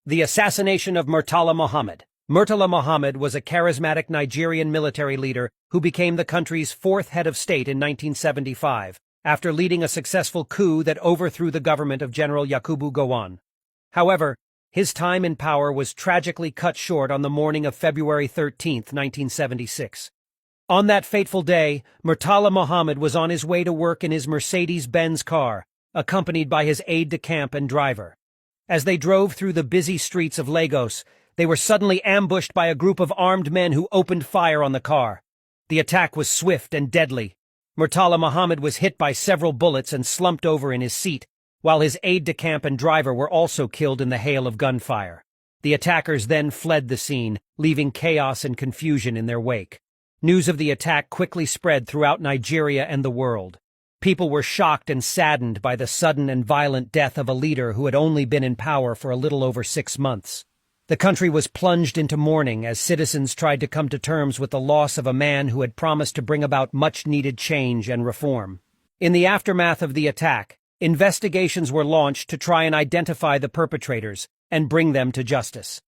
The assassination of Murtala Mohammed. Murtala Mohammed was a charismatic Nigerian military leader who became the country's fourth head of state in 1975, after leading a successful coup that overthrew the government of General Yakubu Gowon. However, his time in power was tragically cut short on the morning of February 13, 1976. On that fateful day, Murtala Mohammed was on his way to work in his Mercedes-Benz car, accompanied by his aide-de-camp and driver. As they drove through the busy streets of Lagos, they were suddenly ambushed by a group of armed men who opened fire on the car. The attack was swift and deadly. Murtala Mohammed was hit by several bullets and slumped over in his seat, while his aide-de-camp and driver were also killed in the hail of gunfire. The attackers then fled the scene, leaving chaos and confusion in their wake. News of the attack quickly spread throughout Nigeria and the world. People were shocked and saddened by the sudden and violent death of a leader who had only been in power for a little over 6 months. The country was plunged into mourning as citizens tried to come to terms with the loss of a man who had promised to bring about much-needed change and reform. In the aftermath of the attack, investigations were launched to try and identify the perpetrators and bring them to justice.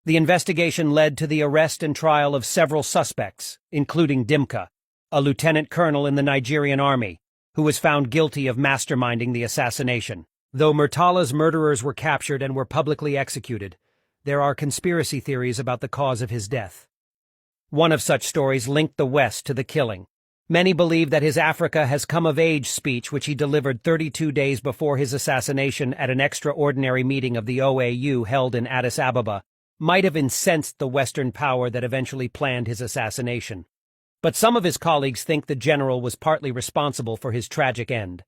The investigation led to the arrest and trial of several suspects, including Dimka, a lieutenant colonel in the Nigerian army, who was found guilty of masterminding the assassination. Though Murtala's murderers were captured and were publicly executed, there are conspiracy theories about the cause of his death. One of such stories linked the West to the killing. Many believe that his Africa has come of age speech, which he delivered 32 days before his assassination at an extraordinary meeting of the OAU held in Addis Ababa, might have incensed the Western power that eventually planned his assassination. But some of his colleagues think the general was partly responsible for his tragic end.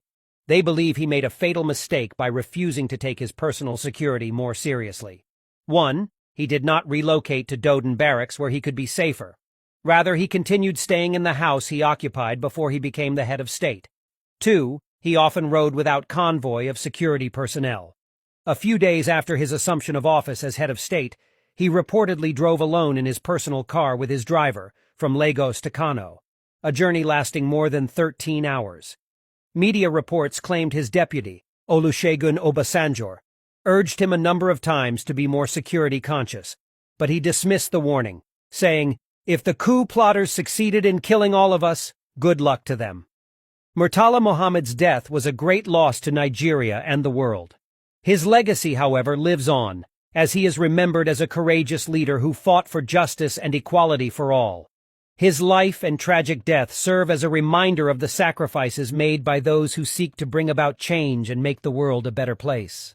They believe he made a fatal mistake by refusing to take his personal security more seriously. 1. He did not relocate to Doden Barracks where he could be safer. Rather, he continued staying in the house he occupied before he became the head of state. 2. He often rode without convoy of security personnel. A few days after his assumption of office as head of state, he reportedly drove alone in his personal car with his driver, from Lagos to Kano, a journey lasting more than 13 hours. Media reports claimed his deputy, Olusegun Obasanjo, urged him a number of times to be more security conscious, but he dismissed the warning, saying, "If the coup plotters succeeded in killing all of us, good luck to them." Murtala Mohammed's death was a great loss to Nigeria and the world. His legacy, however, lives on, as he is remembered as a courageous leader who fought for justice and equality for all. His life and tragic death serve as a reminder of the sacrifices made by those who seek to bring about change and make the world a better place.